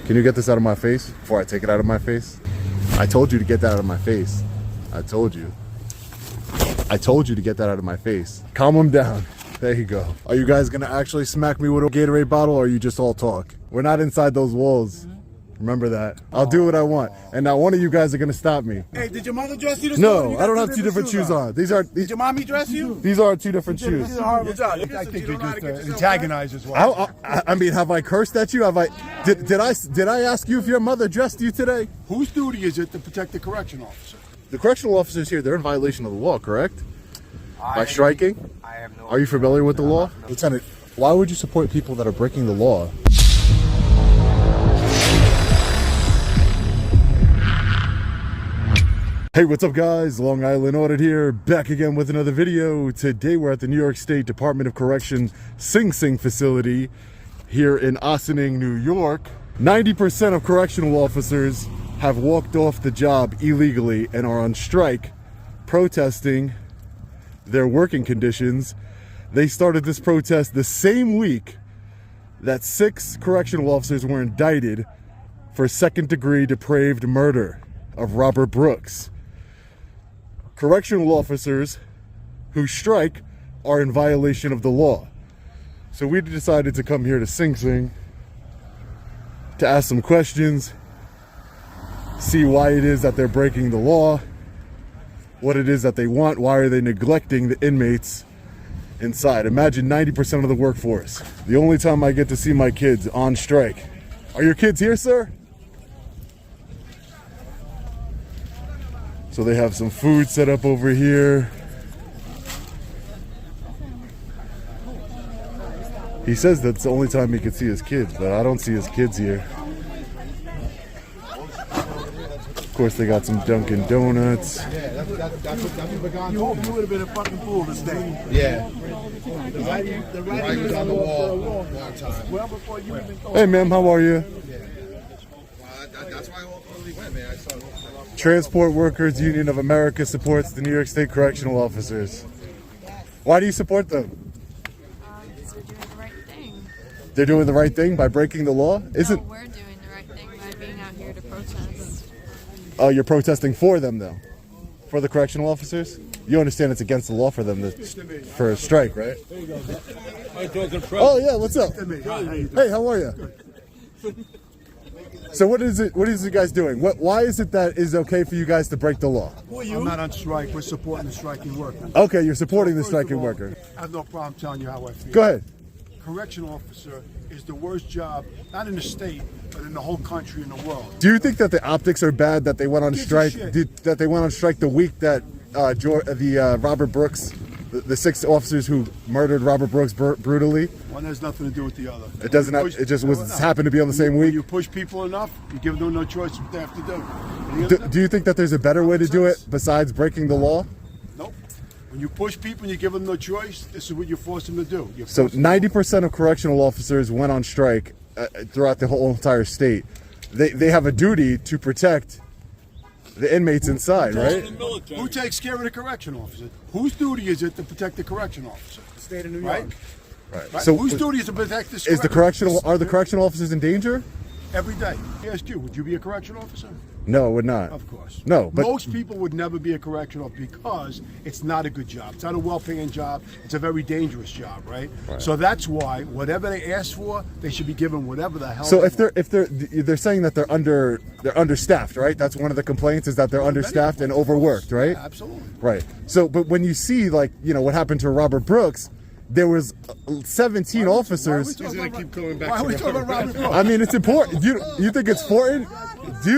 Can you get this out of my face before I take it out of my face? I told you to get that out of my face. I told you. I told you to get that out of my face. Calm him down. There you go. Are you guys gonna actually smack me with a Gatorade bottle, or are you just all talk? We're not inside those walls. Remember that. I'll do what I want. And now one of you guys are gonna stop me. Hey, did your mother dress you this No, morning? I don't have two different shoes on. Did your mommy dress you? These are two different shoes. This is a horrible job. I think you just antagonized as well. I mean, have I cursed at you? Have I? Did I ask you if your mother dressed you today? Whose duty is it to protect the correction officer? The correctional officers here, they're in violation of the law, correct? By striking? I have no. Are you familiar with the law? Lieutenant, why would you support people that are breaking the law? Hey, what's up guys? Long Island Audit here, back again with another video. Today we're at the New York State Department of Correction Sing Sing facility here in Ossining, New York. 90% of correctional officers have walked off the job illegally and are on strike protesting their working conditions. They started this protest the same week that 6 correctional officers were indicted for second-degree depraved murder of Robert Brooks. Correctional officers who strike are in violation of the law. So we decided to come here to Sing Sing to ask some questions, see why it is that they're breaking the law, what it is that they want, why are they neglecting the inmates inside. Imagine 90% of the workforce. The only time I get to see my kids on strike. Are your kids here, sir? So they have some food set up over here. He says that's the only time he can see his kids, but I don't see his kids here. Of course, they got some Dunkin' Donuts. Yeah, you hope you would have been a fucking fool this day. Yeah. The writing was on the wall a long time. Well, before you even go. Hey, ma'am, how are you? That's why I ultimately went, man. I saw Transport Workers Union of America supports the New York State Correctional Officers. Why do you support them? Because they're doing the right thing. They're doing the right thing by breaking the law? No, we're doing the right thing by being out here to protest. Oh, you're protesting for them, though? For the correctional officers? You understand it's against the law for them for a strike, right? Oh, yeah, what's up? Hey, how are you? So what is you guys doing? Why is it that it's okay for you guys to break the law? I'm not on strike. We're supporting the striking worker. Okay, you're supporting the striking worker. I have no problem telling you how I feel. Go ahead. Correctional officer is the worst job, not in the state, but in the whole country and the world. Do you think that the optics are bad that they went on strike? That they went on strike the week that Robert Brooks, the 6 officers who murdered Robert Brooks brutally? One has nothing to do with the other. It doesn't. It just happened to be on the same week. When you push people enough, you give them no choice what they have to do. Do you think that there's a better way to do it besides breaking the law? Nope. When you push people and you give them no choice, this is what you force them to do. So 90% of correctional officers went on strike throughout the whole entire state. They have a duty to protect the inmates inside, right? Who takes care of the correction officer? Whose duty is it to protect the correction officer? The state of New York. Right. So whose duty is to protect this? Are the correctional officers in danger? Every day. I ask you, would you be a correction officer? No, it would not. Of course. No, but most people would never be a correction officer because it's not a good job. It's not a well-paying job. It's a very dangerous job, right? So that's why whatever they ask for, they should be given whatever the hell. So if they're saying that they're understaffed, right? That's one of the complaints is that they're understaffed and overworked, right? Yeah, absolutely. Right. So, but when you see what happened to Robert Brooks, there was 17 officers. Why are we talking about Robert Brooks? I mean, it's important. You think it's important? Do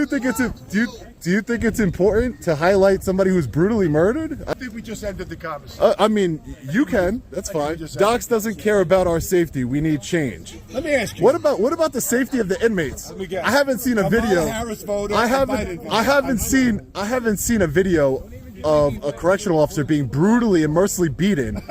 you think it's important to highlight somebody who's brutally murdered? I think we just ended the conversation. I mean, you can. That's fine. Docs doesn't care about our safety. We need change. Let me ask you. What about the safety of the inmates? I haven't seen a video. I haven't seen a video of a correctional officer being brutally and mercilessly beaten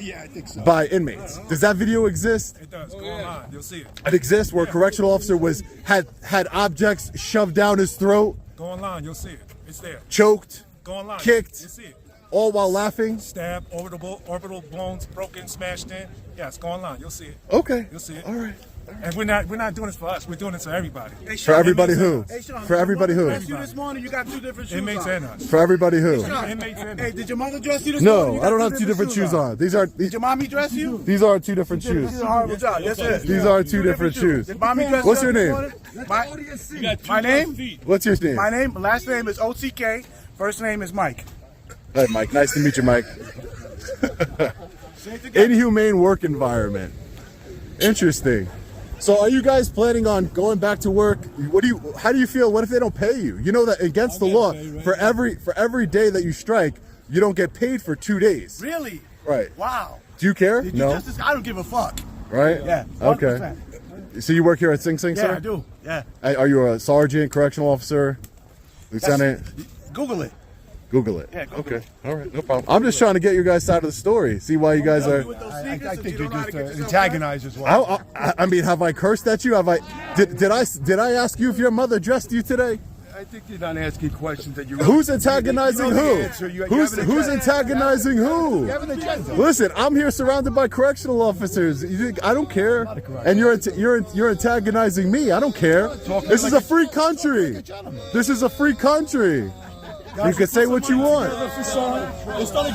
Yeah, I think so. by inmates. Does that video exist? It does. Go online. You'll see it. It exists where a correctional officer had objects shoved down his throat, Go online. You'll see it. It's there. choked, Go online. kicked, You'll see it. all while laughing. Stabbed, orbital bones broken, smashed in. Yes, go online. You'll see it. Okay. You'll see it. All right. And we're not doing this for us. We're doing this for everybody. For everybody who? Hey, Sean, For everybody who? dressed you this morning, you got two different shoes Inmates on. and us. For everybody who? Inmates and Hey, us. did your mother dress you this morning? No, You I don't got have two different shoes on. These Did your mommy dress you? are two different You did shoes. a horrible job. Yes, it is. These are two different shoes. Did mommy dress What's you your up name? this morning? My name? What's your name? My name, last name is OTK. First name is Mike. Hey, Mike. Nice to meet you, Mike. Say it together. Inhumane work environment. Interesting. So, are you guys planning on going back to work? How do you feel? What if they don't pay you? You know that against the law, for every day that you strike, you don't get paid for 2 days. Really? Right. Wow. Do you care? Did you No. justice? I don't give a fuck. Right? Yeah. Okay. 100%. So you work here at Sing Sing, Yeah, sir? I do. Yeah. Are you a sergeant, correctional officer, lieutenant? Google it. Google it. Yeah, Google Okay. All right. No problem. I'm just trying to get your guys' side of the story. See why you guys are. I think you're just antagonized as well. I mean, have I cursed at you? Have I? Did I ask you if your mother dressed you today? I think you're not asking questions that you. Who's antagonizing You know the who? answer. You Who's have an agenda. antagonizing who? You have an agenda. Listen, I'm here surrounded by correctional officers. I don't care, and you're antagonizing me. I don't care. This is a free country. This is a free country. You can say what you want.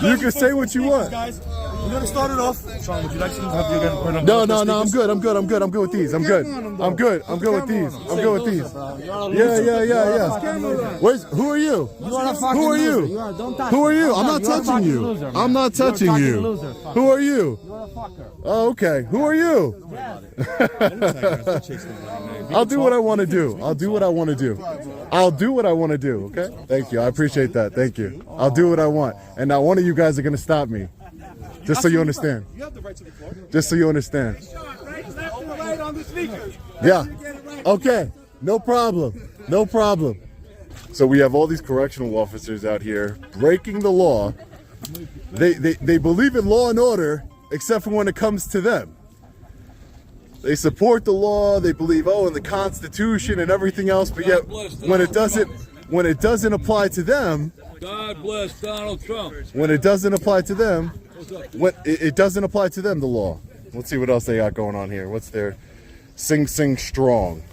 You can say what you want. We're going to start it off. Sean, would you like some? No, I'm good. I'm good with these. I'm good with these. Yeah. Who are you? Who are you? Who are you? I'm not touching you. I'm not touching you. Who are you? Oh, okay. Who are you? I'll do what I want to do. I'll do what I want to do. Okay? Thank you. I appreciate that. Thank you. I'll do what I want. And not one of you guys are going to stop me. Just so you understand. You have the right to the floor. Just so you understand. Right, left, and right on the sneakers. Yeah. Okay. No problem. So we have all these correctional officers out here breaking the law. They believe in law and order, except for when it comes to them. They support the law. They believe, in the Constitution and everything else. But yet, when it doesn't apply to them, God bless Donald Trump. when it doesn't apply to them, it doesn't apply to them, the law. Let's see what else they got going on here. What's their Sing Sing Strong?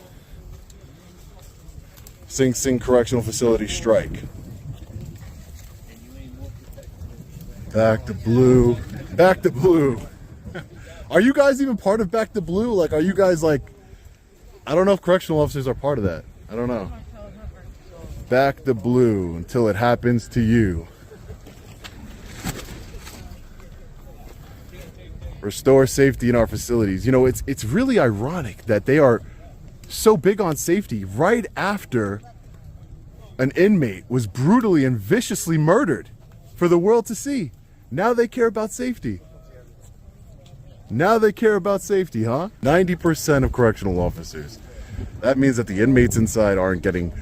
Sing Sing Correctional Facility strike. Back to blue. Back to blue. Are you guys even part of Back to Blue? Like, are you guys like, I don't know if correctional officers are part of that. I don't know. Back to blue until it happens to you. Restore safety in our facilities. You know, it's really ironic that they are so big on safety right after an inmate was brutally and viciously murdered for the world to see. Now they care about safety. Now they care about safety, huh? 90% of correctional officers. That means that the inmates inside aren't getting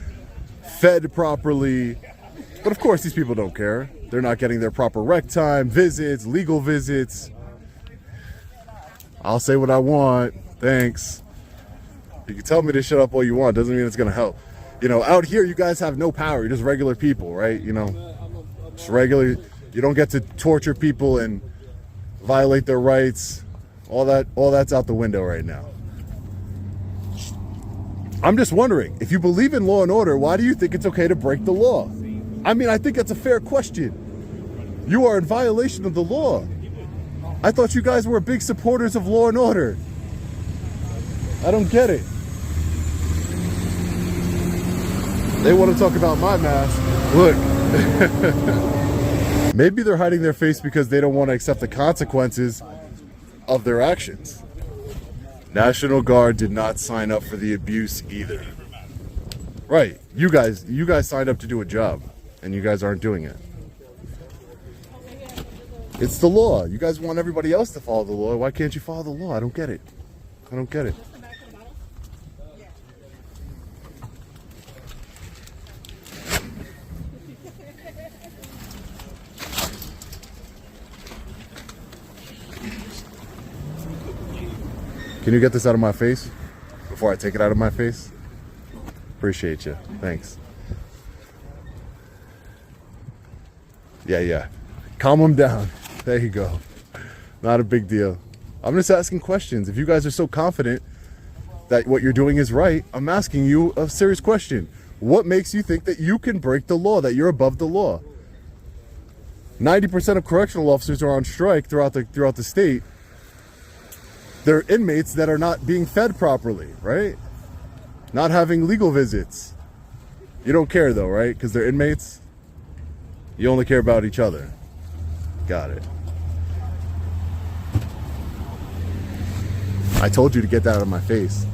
fed properly. But of course, these people don't care. They're not getting their proper rec time, visits, legal visits. I'll say what I want. Thanks. You can tell me to shut up all you want. Doesn't mean it's going to help. You know, out here, you guys have no power. You're just regular people, right? You know, just regular. You don't get to torture people and violate their rights. All that's out the window right now. I'm just wondering, if you believe in law and order, why do you think it's okay to break the law? I mean, I think that's a fair question. You are in violation of the law. I thought you guys were big supporters of law and order. I don't get it. They want to talk about my mask. Look. Maybe they're hiding their face because they don't want to accept the consequences of their actions. National Guard did not sign up for the abuse either. Right. You guys signed up to do a job, and you guys aren't doing it. It's the law. You guys want everybody else to follow the law. Why can't you follow the law? I don't get it. Can you get this out of my face before I take it out of my face? Appreciate you. Thanks. Yeah. Calm them down. There you go. Not a big deal. I'm just asking questions. If you guys are so confident that what you're doing is right. I'm asking you a serious question. What makes you think that you can break the law, that you're above the law? 90% of correctional officers are on strike throughout the state. They're inmates that are not being fed properly, right? Not having legal visits. You don't care though, right? Because they're inmates. You only care about each other. Got it. I told you to get that out of my face.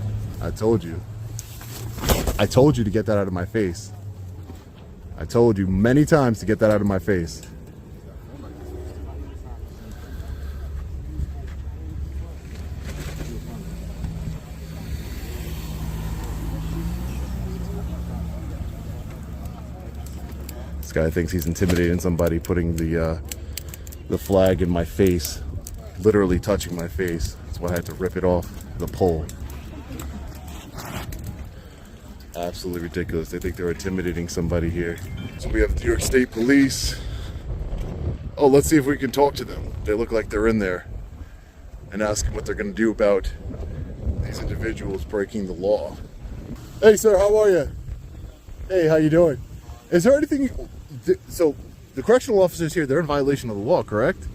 I told you. I told you to get that out of my face. I told you many times to get that out of my face. This guy thinks he's intimidating somebody, putting the flag in my face, literally touching my face. That's why I had to rip it off the pole. Absolutely ridiculous. They think they're intimidating somebody here. So we have New York State Police. Oh, let's see if we can talk to them. They look like they're in there, and ask them what they're going to do about these individuals breaking the law. Hey, sir, how are you? Hey, how you doing? Is there anything? So the correctional officers here, they're in violation of the law, correct?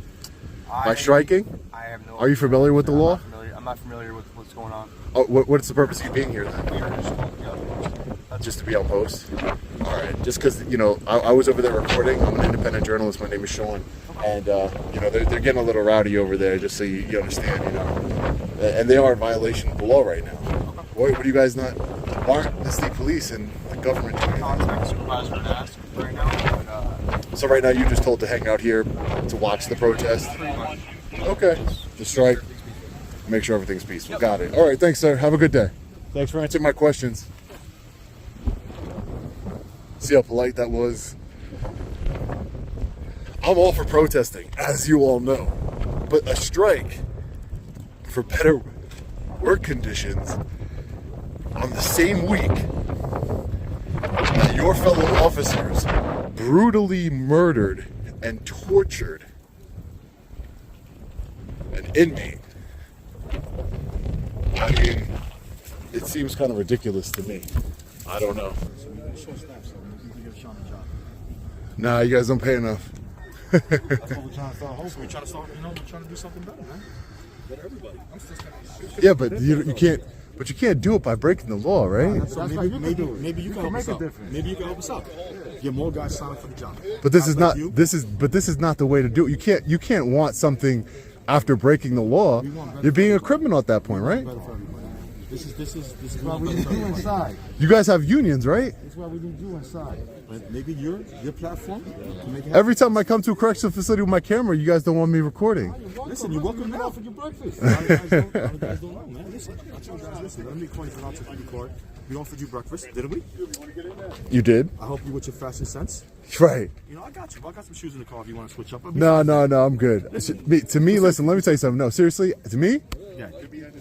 By striking? I have no. Are you familiar with the law? I'm not familiar with what's going on. Oh, what's the purpose of you being here then? We are just told to go. Just to be on post? All right. Just because, you know, I was over there recording. I'm an independent journalist. My name is Sean. And, you know, they're getting a little rowdy over there, just so you understand, you know. And they are in violation of the law right now. What do you guys not? Why aren't the state police and the government doing that? Contact supervisor and ask right now. But, So right now you're just told to hang out here to watch the protest? Okay. The strike. Make sure everything's peaceful. Got it. All right. Thanks, sir. Have a good day. Thanks for answering my questions. See how polite that was? I'm all for protesting, as you all know. But a strike for better work conditions on the same week that your fellow officers brutally murdered and tortured an inmate. I mean, it seems kind of ridiculous to me. I don't know. Nah, you guys don't pay enough. That's what we're trying to start. Hopefully, we're trying to start. You know, we're trying to do something better, man. Better everybody. Yeah, but you can't. But you can't do it by breaking the law, right? That's maybe you can help us out. Maybe you can help us out. Get more guys signed for the job. But this is not. This is not the way to do it. You can't want something after breaking the law. You're being a criminal at that point, right? This is what we need to do inside. You guys have unions, right? That's what we need to do inside. But maybe your platform can make it happen. Every time I come to a correctional facility with my camera, you guys don't want me recording. Listen, you're welcome now for your breakfast. A lot of guys don't know, man. Listen, I told guys, listen, let me call you out to record. We offered you breakfast, didn't we? You did? I help you with your fashion sense. Right. You know, I got you. I got some shoes in the car if you want to switch up. No, I'm good. To me, listen, let me tell you something. No, seriously, to me, Yeah.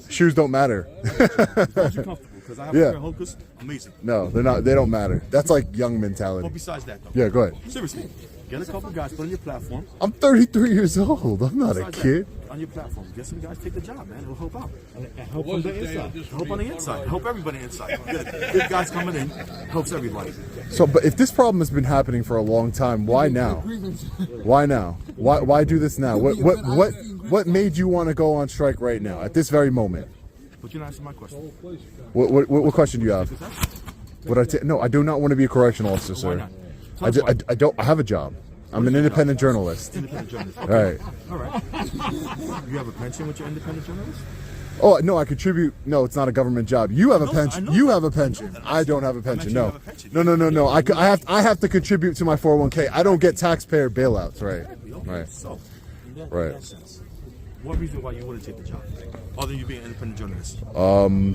shoes don't matter. As long as you're comfortable, because I have a pair of Hokas, amazing. No, they're not. They don't matter. That's like young mentality. But besides that, though. Yeah, go ahead. Seriously, get a couple guys, put on your platform. I'm 33 years old. I'm not a Besides kid. that, on your platform, get some guys take the job, man. It'll help out. And help on the inside. Help on the inside. Help everybody inside. Good guys coming in helps everybody. So, but if this problem has been happening for a long time, why now? Why now? Why do this now? What made you want to go on strike right now at this very moment? But you're not answering my question. What question do you have? No, I do not want to be a correctional officer, sir. I don't. I have a job. I'm an independent journalist. Independent journalist. All right. All right. You have a pension with your independent journalist? Oh no, I contribute. No, it's not a government job. You have a pension. You have a pension. I don't have a pension. No. No. I have to contribute to my 401k. I don't get taxpayer bailouts. Right. Right. So, Right. what reason why you wouldn't take the job, other than you being an independent journalist?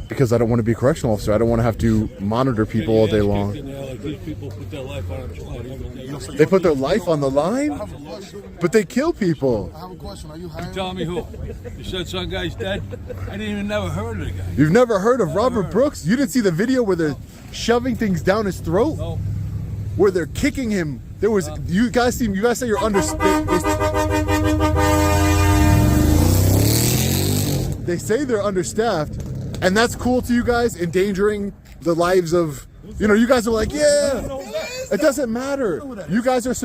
Because I don't want to be a correctional officer. I don't want to have to monitor people all day long. These people put their life on the line. They put their life on the line, but they kill people. I have a question. Are you hiring? Tell me who? You said some guy's dead? I didn't even never heard of the guy. You've never heard of Robert Brooks? You didn't see the video where they're shoving things down his throat? No. Where they're kicking him. There was you guys say you're they say they're understaffed, And that's cool to you guys, endangering the lives of, you know, you guys are like, yeah, it doesn't matter. You guys are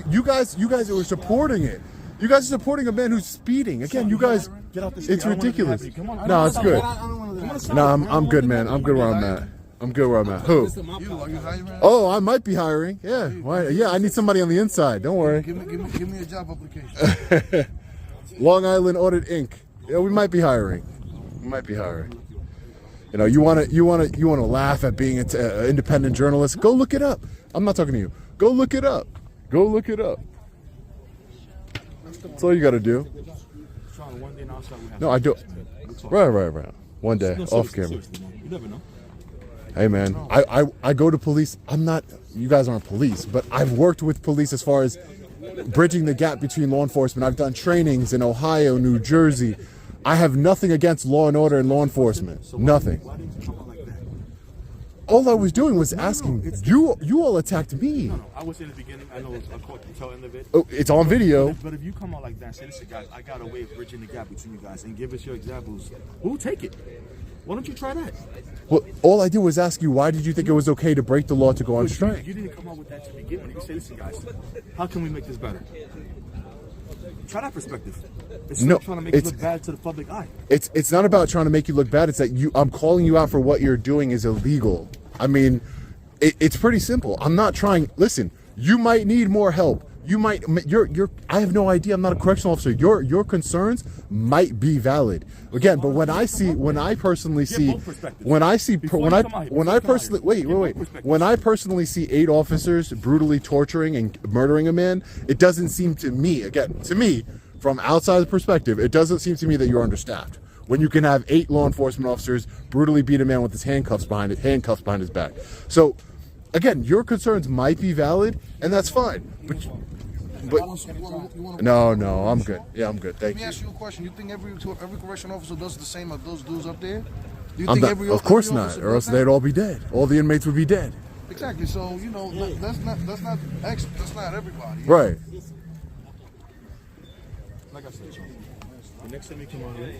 you guys are supporting it. You guys are supporting a man who's speeding. Again, you guys, it's ridiculous. No, it's good. No, I'm good, man. I'm good where I'm at. I'm good where I'm at. Who? Oh, I might be hiring. Yeah. Why? Yeah, I need somebody on the inside. Don't worry. Give me a job application. Long Island Audit Inc. Yeah, we might be hiring. We might be hiring. You know, you want to laugh at being an independent journalist? Go look it up. I'm not talking to you. Go look it up. Go look it up. That's all you got to do. No, I do. Right. One day, off camera. You never know. Hey man, I go to police. I'm not, you guys aren't police, but I've worked with police as far as bridging the gap between law enforcement. I've done trainings in Ohio, New Jersey. I have nothing against law and order and law enforcement. Nothing. Why didn't you come out like that? All I was doing was asking. You all attacked me. No, I was in the beginning. I know it's a court tail end of it. Oh, it's on video. But if you come out like that and say, listen guys, I got a way of bridging the gap between you guys and give us your examples, we'll take it. Why don't you try that? Well, all I did was ask you, why did you think it was okay to break the law to go on strike? You didn't come up with that to begin with. You say, listen guys, how can we make this better? Try that perspective. It's not trying to make it look bad to the public eye. It's not about trying to make you look bad. It's that I'm calling you out for what you're doing is illegal. I mean, it's pretty simple. I'm not trying. Listen, you might need more help. You might. I have no idea. I'm not a correctional officer. Your concerns might be valid. Again, but when I personally see 8 officers brutally torturing and murdering a man, it doesn't seem to me, from outside the perspective, it doesn't seem to me that you're understaffed. When you can have 8 law enforcement officers brutally beat a man with his handcuffs behind his back. So, again, your concerns might be valid, and that's fine. But no, I'm good. Yeah, I'm good. Thank you. Let me ask you a question. You think every correctional officer does the same as those dudes up there? Do you I'm think not, every of course every not, officer or else does that? they'd all be dead. All the inmates would be dead. Exactly. So that's not everybody. Right. Like I said, the next time you come on here,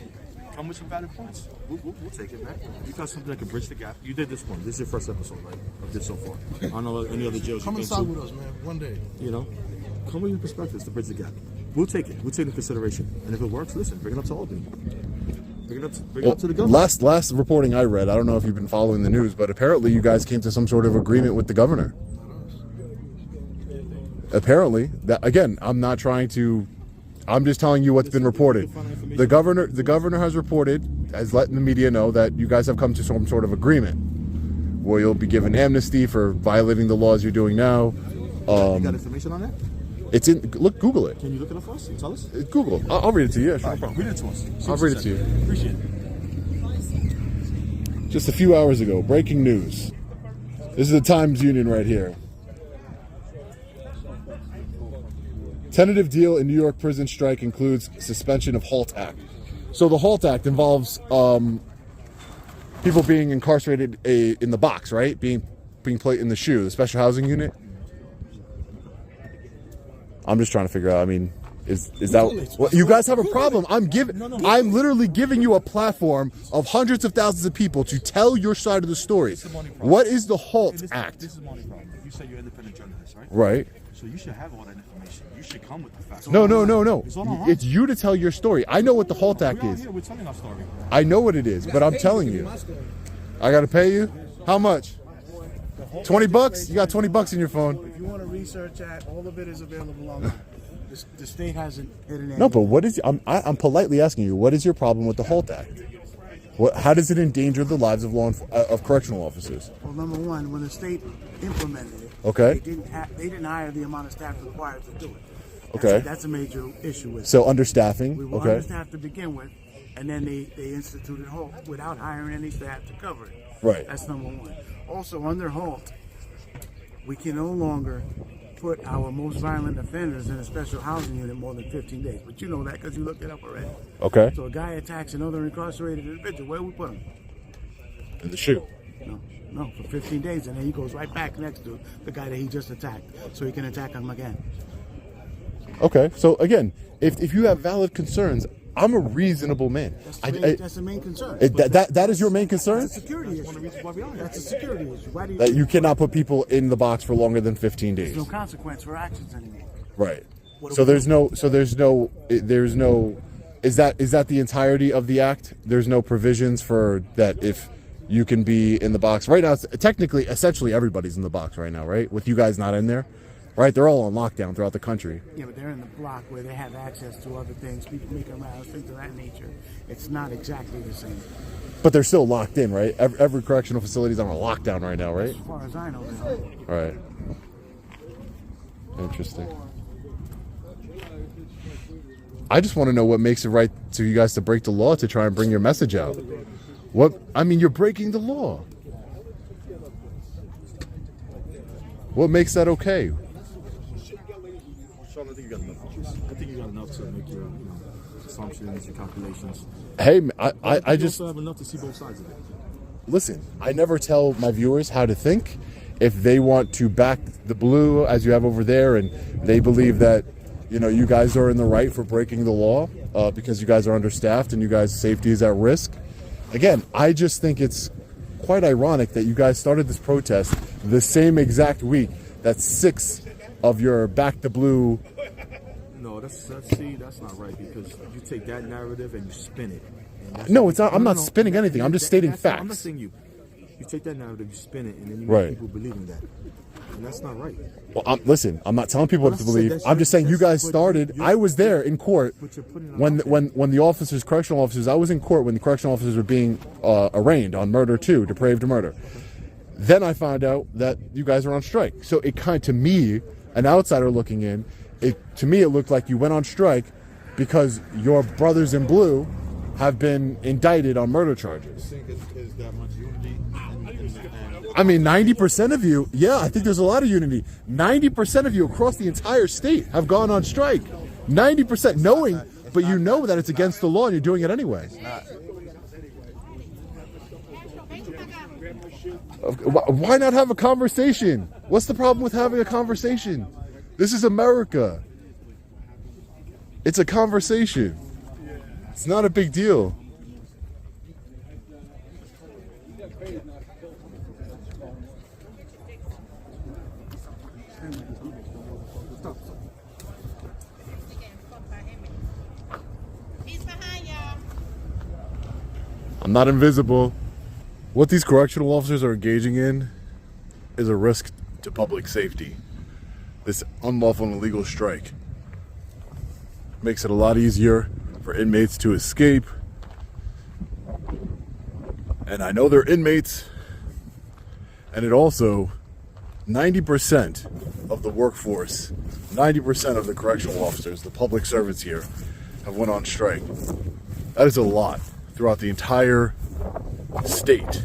come with some valid points. We'll take it, man. You got something that can bridge the gap. You did this one. This is your first episode, right? Of this so far. I don't know any other jails. Come inside with us, man. One day. You know, come with your perspectives to bridge the gap. We'll take it. We'll take it into consideration. And if it works, listen, bring it up to Albany. Bring it up to the government. Last reporting I read, I don't know if you've been following the news, but apparently you guys came to some sort of agreement with the governor. Apparently, that again, I'm just telling you what's been reported. The governor has reported, has letting the media know that you guys have come to some sort of agreement where you'll be given amnesty for violating the laws you're doing now. You got information on that? It's in. Look, Google it. Can you look it up for us and tell us? Google. I'll read it to you. Yeah, sure. Right, read it to us. I'll read it to you. Appreciate it. Just a few hours ago, breaking news. This is the Times Union right here. Tentative deal in New York prison strike includes suspension of HALT Act. So the HALT Act involves people being incarcerated in the box, right? Being put in the SHU, the special housing unit. I'm just trying to figure out. I mean, is that well, you guys have a problem? I'm literally giving you a platform of hundreds of thousands of people to tell your side of the story. What is the HALT Act? This is my only problem. You say you're an independent journalist, right? Right. So you should have all that information. You should come with the facts. No. It's It's you to tell your story. I know what the HALT Act is. We're telling our story. I know what it is, but I'm telling you. I gotta pay you? How much? $20? You got $20 in your phone. If you want to research that, all of it is available online. The state hasn't hidden it. No, but what is? I'm politely asking you. What is your problem with the HALT Act? How does it endanger the lives of correctional officers? Well, number one, when the state implemented it, Okay. they didn't hire the amount of staff required to do it. Okay. That's a major issue with it. So understaffing. We were Okay. understaffed to begin with, and then they instituted HALT without hiring any staff to cover it. Right. That's number one. Also, under HALT, we can no longer put our most violent offenders in a special housing unit more than 15 days. But you know that because you looked it up already. Okay. So a guy attacks another incarcerated individual, where we put him? In the SHU. No, for 15 days, and then he goes right back next to the guy that he just attacked, so he can attack him again. Okay. So again, if you have valid concerns, I'm a reasonable man. That's the main concern. That is your main concern? That's a security issue. That's a security issue. Why do you That you cannot put people in the box for longer than 15 days. There's no consequence for actions anymore. Right. So there's no. Is that the entirety of the act? There's no provisions for that if you can be in the box right now. Technically, essentially, everybody's in the box right now, right? With you guys not in there, right? They're all on lockdown throughout the country. Yeah, but they're in the block where they have access to other things. People make around, things of that nature. It's not exactly the same. But they're still locked in, right? Every correctional facility is on a lockdown right now, right? As far as I know, they are. Right. Interesting. I just want to know what makes it right to you guys to break the law to try and bring your message out. I mean, you're breaking the law. What makes that okay? Sean, I think you got enough. I think you got enough to make your assumptions, your calculations. Hey, I just also have enough to see both sides of it. Listen. I never tell my viewers how to think. If they want to back the blue as you have over there, and they believe that you guys are in the right for breaking the law because you guys are understaffed and you guys' safety is at risk. Again, I just think it's quite ironic that you guys started this protest the same exact week that 6 of your back the blue. No, that's not right, because you take that narrative and you spin it. No, it's not. I'm not spinning anything. I'm just stating facts. I'm not saying you. You take that narrative, you spin it, and then you Right. make people believing that. And that's not right. Well, listen, I'm not telling people what to believe. I'm just saying you guys started. I was there in court when the officers, correctional officers, I was in court when the correctional officers were being arraigned on murder 2, depraved murder. Then I found out that you guys were on strike. So it to me, an outsider looking in, to me it looked like you went on strike because your brothers in blue have been indicted on murder charges. Is that much unity? I mean, 90% of you, yeah, I think there's a lot of unity. 90% of you across the entire state have gone on strike. 90% knowing, but you know that it's against the law and you're doing it anyway. Why not have a conversation? What's the problem with having a conversation? This is America. It's a conversation. It's not a big deal. I'm not invisible. What these correctional officers are engaging in is a risk to public safety. This unlawful and illegal strike makes it a lot easier for inmates to escape. And I know they're inmates. And it also, 90% of the workforce, 90% of the correctional officers, the public servants here, have went on strike. That is a lot throughout the entire state.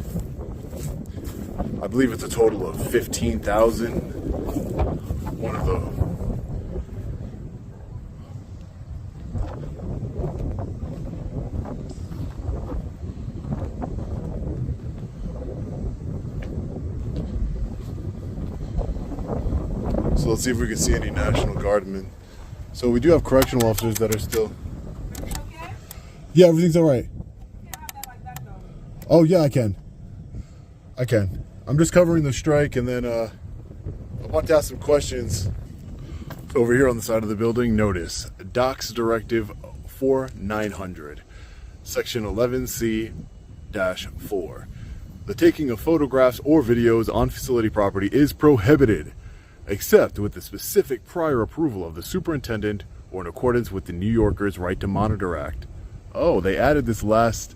I believe it's a total of 15,000. One of the So let's see if we can see any National Guardmen. So we do have correctional officers that are still. Yeah, everything's all right. Oh yeah, I can. I'm just covering the strike, and then I want to ask some questions. Over here on the side of the building, notice Docs Directive 4900, Section 11C-4. The taking of photographs or videos on facility property is prohibited, except with the specific prior approval of the superintendent or in accordance with the New Yorkers' Right to Monitor Act. Oh, they added this last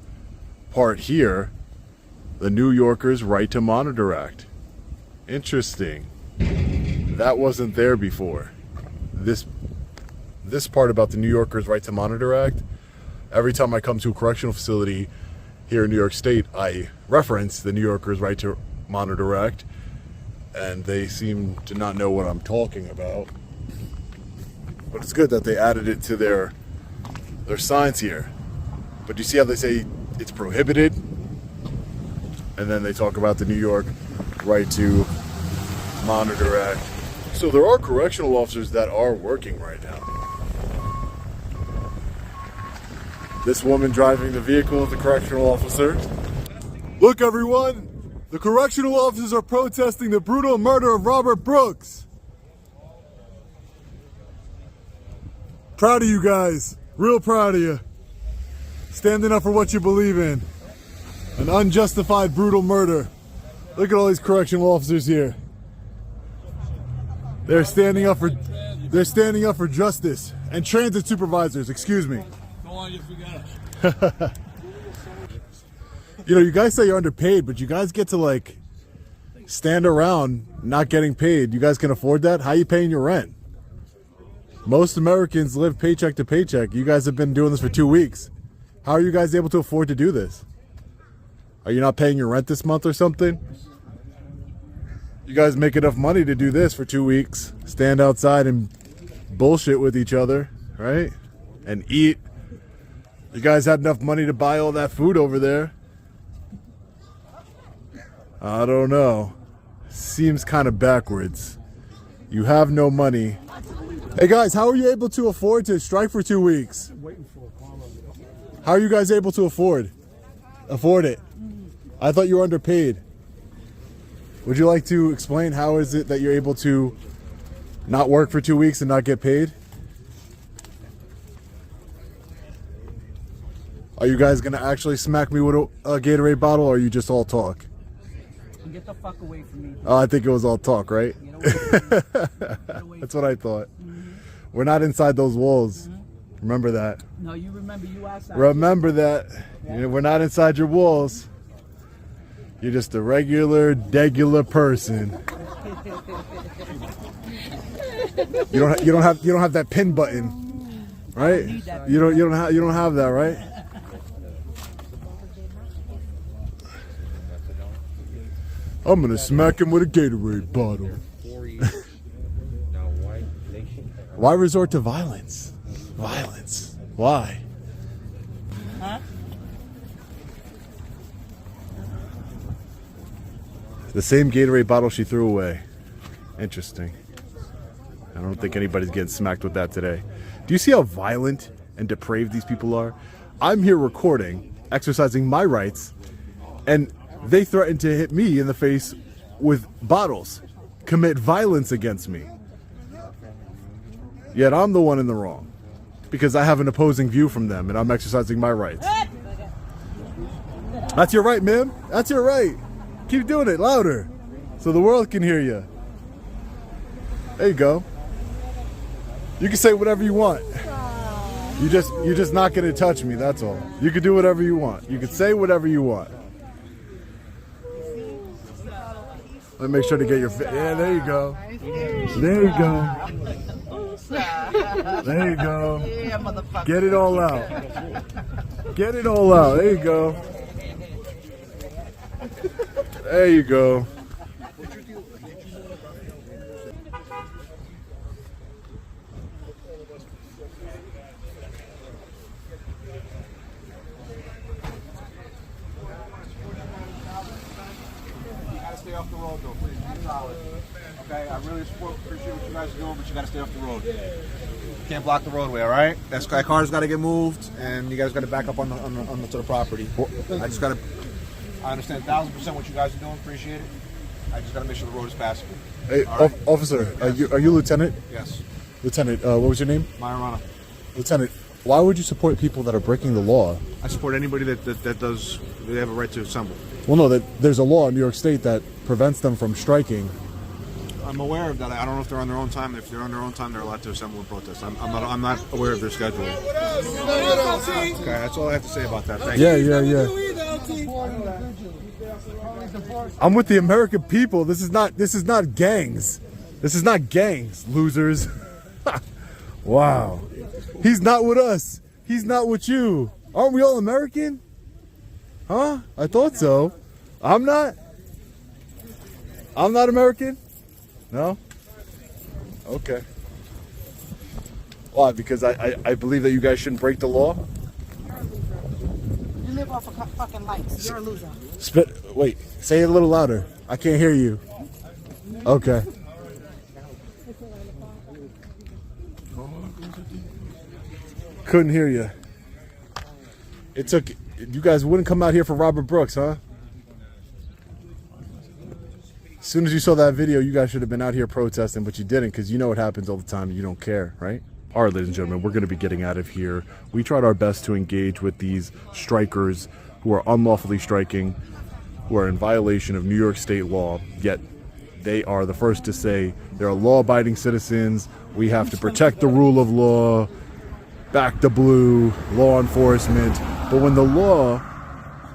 part here, the New Yorkers' Right to Monitor Act. Interesting. That wasn't there before. This part about the New Yorkers' Right to Monitor Act, every time I come to a correctional facility here in New York State, I reference the New Yorkers' Right to Monitor Act, and they seem to not know what I'm talking about. But it's good that they added it to their signs here. But you see how they say it's prohibited? And then they talk about the New York Right to Monitor Act. So there are correctional officers that are working right now. This woman driving the vehicle is the correctional officer. Look, everyone, the correctional officers are protesting the brutal murder of Robert Brooks. Proud of you guys, real proud of you. Standing up for what you believe in. An unjustified, brutal murder. Look at all these correctional officers here. They're standing up for justice. And transit supervisors, excuse me. Go on, you forgot us. You know, you guys say you're underpaid, but you guys get to like stand around not getting paid. You guys can afford that? How are you paying your rent? Most Americans live paycheck to paycheck. You guys have been doing this for 2 weeks. How are you guys able to afford to do this? Are you not paying your rent this month or something? You guys make enough money to do this for 2 weeks. Stand outside and bullshit with each other, right? And eat. You guys had enough money to buy all that food over there. I don't know. Seems kind of backwards. You have no money. Hey guys, how are you able to afford to strike for 2 weeks? How are you guys able to afford it? I thought you were underpaid. Would you like to explain how is it that you're able to not work for 2 weeks and not get paid? Are you guys gonna actually smack me with a Gatorade bottle, or are you just all talk? Get the fuck away from me. Oh, I think it was all talk, right? That's what I thought. We're not inside those walls. Remember that. No, you remember you outside. Remember that. You know, we're not inside your walls. You're just a regular, degular person. You don't have that pin button, right? You don't have that, right? I'm gonna smack him with a Gatorade bottle. Why resort to violence? Violence. Why? Huh? The same Gatorade bottle she threw away. Interesting. I don't think anybody's getting smacked with that today. Do you see how violent and depraved these people are? I'm here recording, exercising my rights, and they threaten to hit me in the face with bottles, commit violence against me. Yet I'm the one in the wrong because I have an opposing view from them and I'm exercising my rights. That's your right, ma'am. That's your right. Keep doing it louder so the world can hear you. There you go. You can say whatever you want. You're just not gonna touch me, that's all. You can do whatever you want. You can say whatever you want. Let me make sure to get your yeah, there you go. There you go. There you go. Get it all out. Get it all out. There you go. There you go. Stay off the road, though, please. Be solid. Okay, I really appreciate what you guys are doing, but you gotta stay off the road. You can't block the roadway, all right? That car's got to get moved, and you guys got to back up on the to the property. I understand 1,000% what you guys are doing. Appreciate it. I just got to make sure the road is passable. Hey, right? Officer, are you lieutenant? Yes. Lieutenant, what was your name? Marijuana. Lieutenant, why would you support people that are breaking the law? I support anybody that does. They have a right to assemble. Well, no, there's a law in New York State that prevents them from striking. I'm aware of that. I don't know if they're on their own time. If they're on their own time, they're allowed to assemble and protest. I'm not aware of their schedule. Okay, that's all I have to say about that. Thank you. Yeah. I'm with the American people. This is not gangs. This is not gangs, losers. Wow. He's not with us. He's not with you. Aren't we all American? Huh? I thought so. I'm not American? No? Okay. Why? Because I believe that you guys shouldn't break the law? You live off of fucking lights. You're a loser. Wait, say it a little louder. I can't hear you. Okay. Couldn't hear you. It took, you guys wouldn't come out here for Robert Brooks, huh? As soon as you saw that video, you guys should have been out here protesting, but you didn't, because you know what happens all the time and you don't care, right? All right, ladies and gentlemen, we're going to be getting out of here. We tried our best to engage with these strikers who are unlawfully striking, who are in violation of New York state law, yet they are the first to say they're law-abiding citizens. We have to protect the rule of law, back the blue, law enforcement. But when the law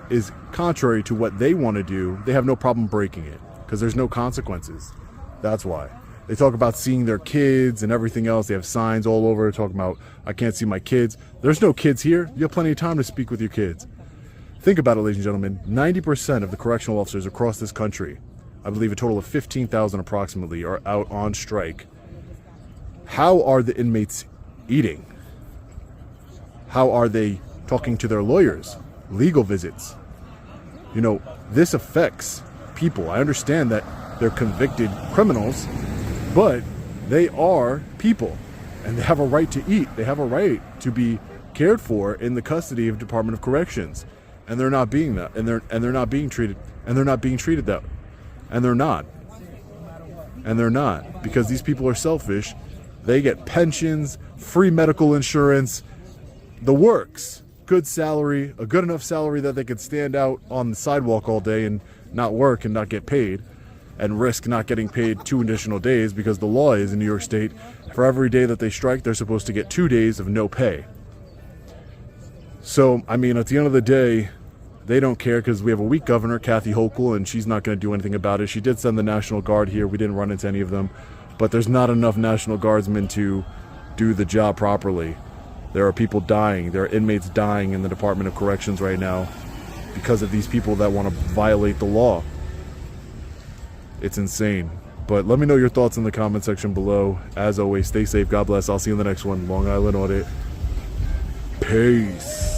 is contrary to what they want to do, they have no problem breaking it because there's no consequences. That's why. They talk about seeing their kids and everything else. They have signs all over talking about, I can't see my kids. There's no kids here. You have plenty of time to speak with your kids. Think about it, ladies and gentlemen. 90% of the correctional officers across this country, I believe a total of 15,000 approximately, are out on strike. How are the inmates eating? How are they talking to their lawyers? Legal visits. You know, this affects people. I understand that they're convicted criminals, but they are people and they have a right to eat. They have a right to be cared for in the custody of Department of Corrections. And they're not being that, and they're not being treated that. And they're not, because these people are selfish. They get pensions, free medical insurance, the works, good salary, a good enough salary that they could stand out on the sidewalk all day and not work and not get paid, and risk not getting paid 2 additional days, because the law is in New York State, for every day that they strike, they're supposed to get 2 days of no pay. So, I mean, at the end of the day, they don't care, because we have a weak governor, Kathy Hochul, and she's not going to do anything about it. She did send the National Guard here. We didn't run into any of them, but there's not enough National Guardsmen to do the job properly. There are people dying. There are inmates dying in the Department of Corrections right now because of these people that want to violate the law. It's insane. But let me know your thoughts in the comment section below. As always, stay safe. God bless. I'll see you in the next one. Long Island Audit. Peace.